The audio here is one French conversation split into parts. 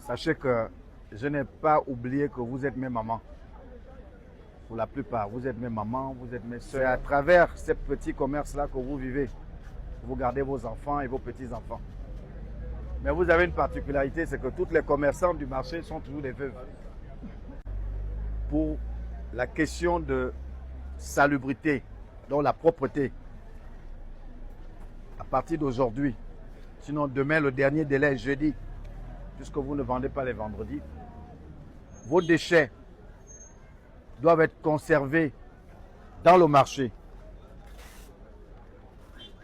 Sachez que je n'ai pas oublié que vous êtes mes mamans. Pour la plupart, vous êtes mes mamans, vous êtes mes soeurs. C'est à travers ces petits commerces-là que vous vivez. Vous gardez vos enfants et vos petits-enfants. Mais vous avez une particularité, c'est que toutes les commerçants du marché sont toujours des veuves. Pour la question de salubrité, donc la propreté, à partir d'aujourd'hui, sinon demain le dernier délai, jeudi, puisque vous ne vendez pas les vendredis, vos déchets doivent être conservés dans le marché.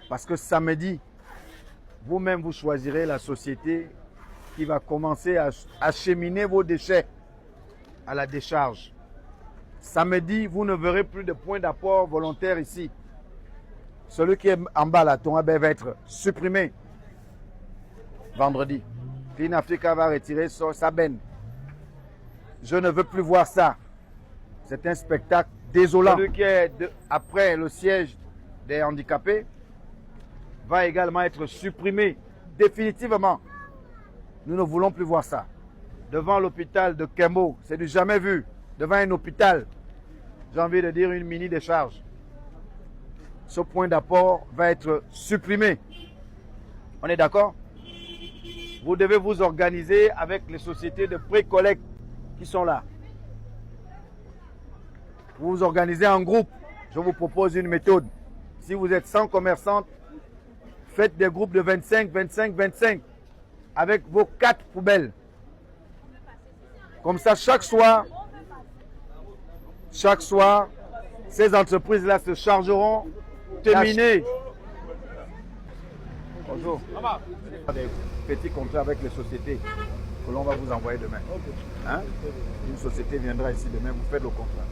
Parce que samedi, vous-même, vous choisirez la société qui va commencer à acheminer vos déchets à la décharge. Samedi, vous ne verrez plus de points d'apport volontaire ici. Celui qui est en bas, la tombe va être supprimé vendredi. Clean Africa va retirer sa benne. Je ne veux plus voir ça. C'est un spectacle désolant. Celui qui est après le siège des handicapés va également être supprimé définitivement. Nous ne voulons plus voir ça. Devant l'hôpital de Kembo, c'est du jamais vu. Devant un hôpital, j'ai envie de dire une mini décharge. Ce point d'apport va être supprimé. On est d'accord? Vous devez vous organiser avec les sociétés de pré-collecte qui sont là. Vous vous organisez en groupe. Je vous propose une méthode. Si vous êtes 100 commerçantes, faites des groupes de 25, 25, 25 avec vos 4 poubelles. Comme ça, chaque soir, ces entreprises-là se chargeront. Terminé. Bonjour. Des petits contrats avec les sociétés que l'on va vous envoyer demain. Hein? Une société viendra ici demain, vous faites le contrat.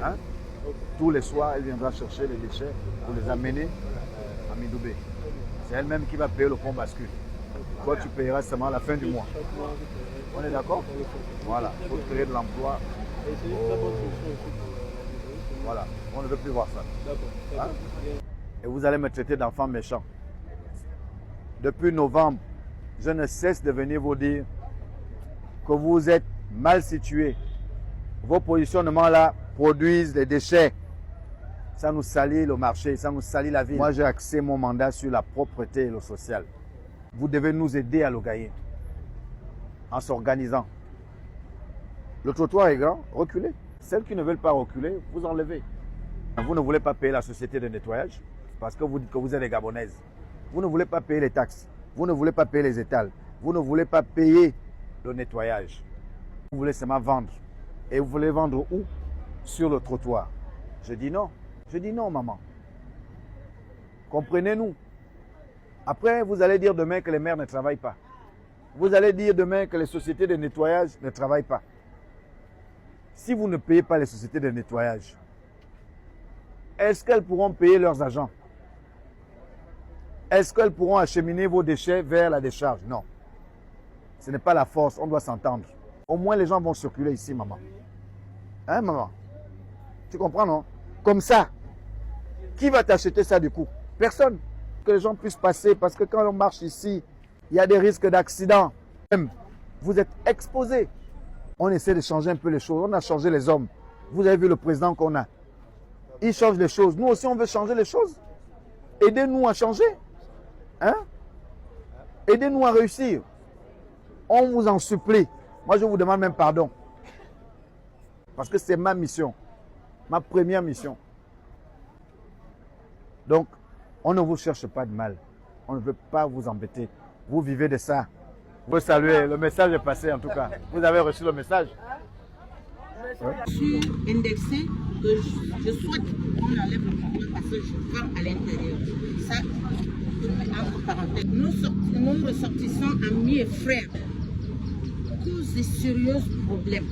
Hein? Tous les soirs, elle viendra chercher les déchets pour les amener à Midoubé. C'est elle-même qui va payer le pont bascule. Toi, tu payeras seulement à la fin du mois. On est d'accord? Voilà, il faut créer de l'emploi. Voilà, on ne veut plus voir ça. Hein? Et vous allez me traiter d'enfant méchant. Depuis novembre, je ne cesse de venir vous dire que vous êtes mal situés. Vos positionnements là produisent des déchets. Ça nous salit le marché, ça nous salit la ville. Moi, j'ai axé mon mandat sur la propreté et le social. Vous devez nous aider à le gagner en s'organisant. Le trottoir est grand, reculez. Celles qui ne veulent pas reculer, vous enlevez. Vous ne voulez pas payer la société de nettoyage parce que vous dites que vous êtes des Gabonaises. Vous ne voulez pas payer les taxes. Vous ne voulez pas payer les étals. Vous ne voulez pas payer le nettoyage. Vous voulez seulement vendre. Et vous voulez vendre où? Sur le trottoir. Je dis non. Je dis non, maman. Comprenez-nous. Après, vous allez dire demain que les maires ne travaillent pas. Vous allez dire demain que les sociétés de nettoyage ne travaillent pas. Si vous ne payez pas les sociétés de nettoyage, est-ce qu'elles pourront payer leurs agents? Est-ce qu'elles pourront acheminer vos déchets vers la décharge? Non. Ce n'est pas la force, on doit s'entendre. Au moins les gens vont circuler ici, maman. Hein, maman? Tu comprends, non? Comme ça, qui va t'acheter ça du coup? Personne. Que les gens puissent passer, parce que quand on marche ici, il y a des risques d'accident. Même, vous êtes exposés. On essaie de changer un peu les choses. On a changé les hommes. Vous avez vu le président qu'on a. Il change les choses. Nous aussi, on veut changer les choses. Aidez-nous à changer. Hein? Aidez-nous à réussir. On vous en supplie. Moi, je vous demande même pardon. Parce que c'est ma mission. Ma première mission. Donc, on ne vous cherche pas de mal. On ne veut pas vous embêter. Vous vivez de ça. Je veux saluer. Le message est passé en tout cas. Vous avez reçu le message? Je suis indexé que je souhaite qu'on enlève le contrôle parce que je vends à l'intérieur. Ça, je mets entre parenthèses. Nous ressortissons amis et frères causent des sérieux problèmes.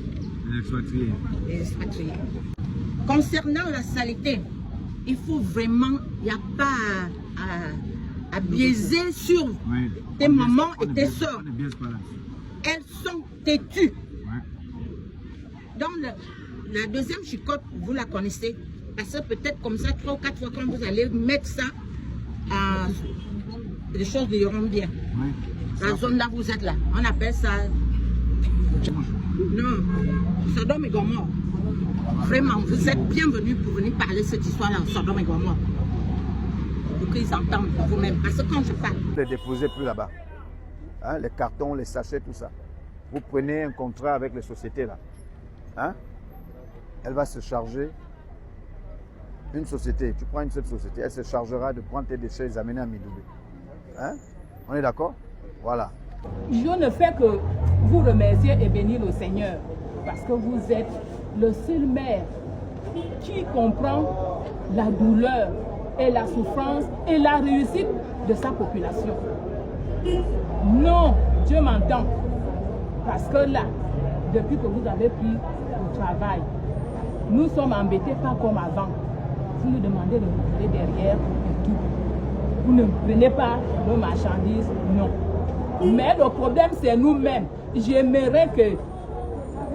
Les expatriés. Concernant la saleté, il faut vraiment, il n'y a pas à biaiser sur tes mamans et tes soeurs. Elles sont têtues. Donc, la deuxième chicotte, vous la connaissez. Parce que peut-être comme ça, 3 ou 4 fois, quand vous allez mettre ça, les choses iront bien. La zone là vous êtes là, on appelle ça... Non, Sodome et Gomorrhe. Vraiment, vous êtes bienvenus pour venir parler cette histoire-là en Sodome et Gomorrhe. Pour qu'ils entendent vous-même. Parce que quand je parle... Ne les déposez plus là-bas. Hein, les cartons, les sachets, tout ça. Vous prenez un contrat avec les sociétés là. Hein? Elle va se charger. Une société, tu prends une seule société, elle se chargera de prendre tes déchets et les amener à Midoubé. Hein? On est d'accord? Voilà. Je ne fais que vous remercier et bénir le Seigneur parce que vous êtes le seul maire qui comprend la douleur et la souffrance et la réussite de sa population. Non, Dieu m'entend. Parce que là, depuis que vous avez pris le travail, nous sommes embêtés pas comme avant. Vous nous demandez de reculer derrière et tout. Vous ne prenez pas nos marchandises, non. Mais le problème, c'est nous-mêmes. J'aimerais que,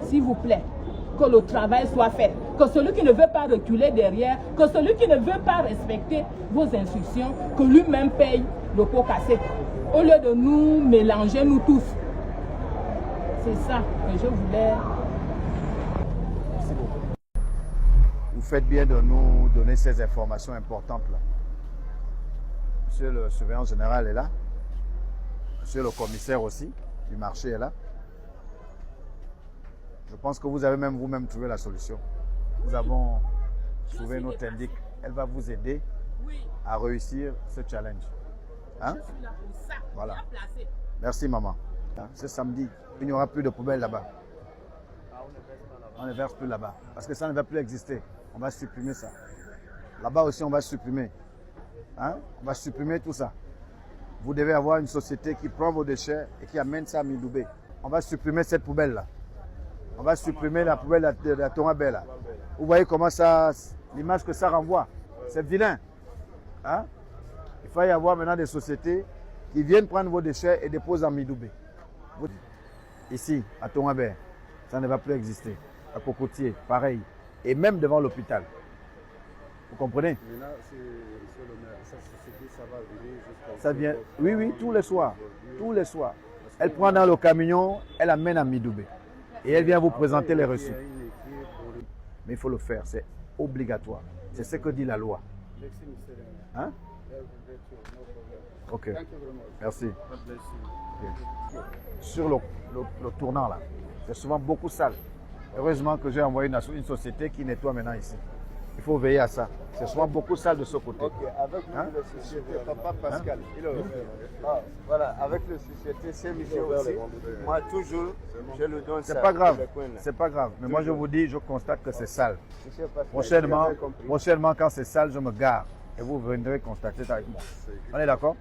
s'il vous plaît, que le travail soit fait. Que celui qui ne veut pas reculer derrière, que celui qui ne veut pas respecter vos instructions, que lui-même paye le pot cassé. Au lieu de nous mélanger, nous tous. C'est ça que je voulais. Merci beaucoup. Vous faites bien de nous donner ces informations importantes là. Monsieur le surveillant général est là. Monsieur le commissaire aussi du marché est là. Je pense que vous avez même vous-même trouvé la solution. Nous avons trouvé notre indique. Elle va vous aider à réussir ce challenge. Hein? Je suis là pour ça. Voilà. Bien placé. Merci maman. Ce samedi, il n'y aura plus de poubelles là-bas. On ne verse plus là-bas. Parce que ça ne va plus exister. On va supprimer ça. Là-bas aussi, on va supprimer. Hein? On va supprimer tout ça. Vous devez avoir une société qui prend vos déchets et qui amène ça à Midoubé. On va supprimer cette poubelle-là. On va supprimer la poubelle de la Torabé là. Vous voyez comment ça, l'image que ça renvoie. C'est vilain. Hein? Il faut y avoir maintenant des sociétés qui viennent prendre vos déchets et déposent en Midoubé. Ici, à Torabé, ça ne va plus exister. À Cocotier, pareil. Et même devant l'hôpital. Vous comprenez? Ça vient, oui, oui, tous les soirs. Tous les soirs. Elle prend dans le camion, elle amène à Midoubé. Et elle vient vous présenter les reçus. Mais il faut le faire, c'est obligatoire. C'est ce que dit la loi. Hein? Ok. Merci. Okay. Sur le tournant là, c'est souvent beaucoup sale. Heureusement que j'ai envoyé une société qui nettoie maintenant ici. Il faut veiller à ça. C'est souvent beaucoup sale de ce côté. Ok, avec le société Papa Pascal. Voilà, avec le société c'est Michel aussi. Moi toujours, je le donne ça. C'est pas grave. C'est pas grave. Mais moi je vous dis, je constate que c'est sale. Prochainement, quand c'est sale, je me gare. Et vous viendrez constater ça avec moi. On est d'accord?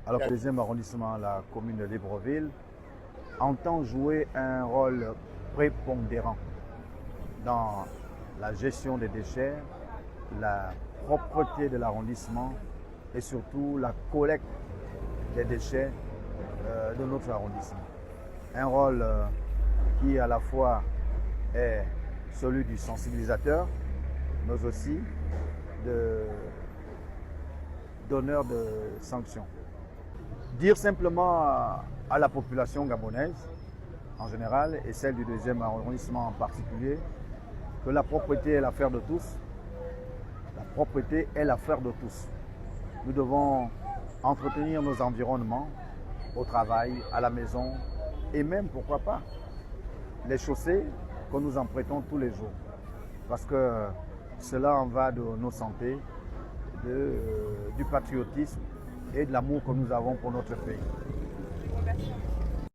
Alors, le deuxième arrondissement, la commune de Libreville, entend jouer un rôle prépondérant dans la gestion des déchets, la propreté de l'arrondissement et surtout la collecte des déchets de notre arrondissement. Un rôle qui à la fois est celui du sensibilisateur, mais aussi de donneur de sanctions. Dire simplement à la population gabonaise en général et celle du deuxième arrondissement en particulier que la propreté est l'affaire de tous. La propreté est l'affaire de tous. Nous devons entretenir nos environnements au travail, à la maison et même, pourquoi pas, les chaussées que nous empruntons tous les jours. Parce que cela en va de nos santé, du patriotisme et de l'amour que nous avons pour notre pays.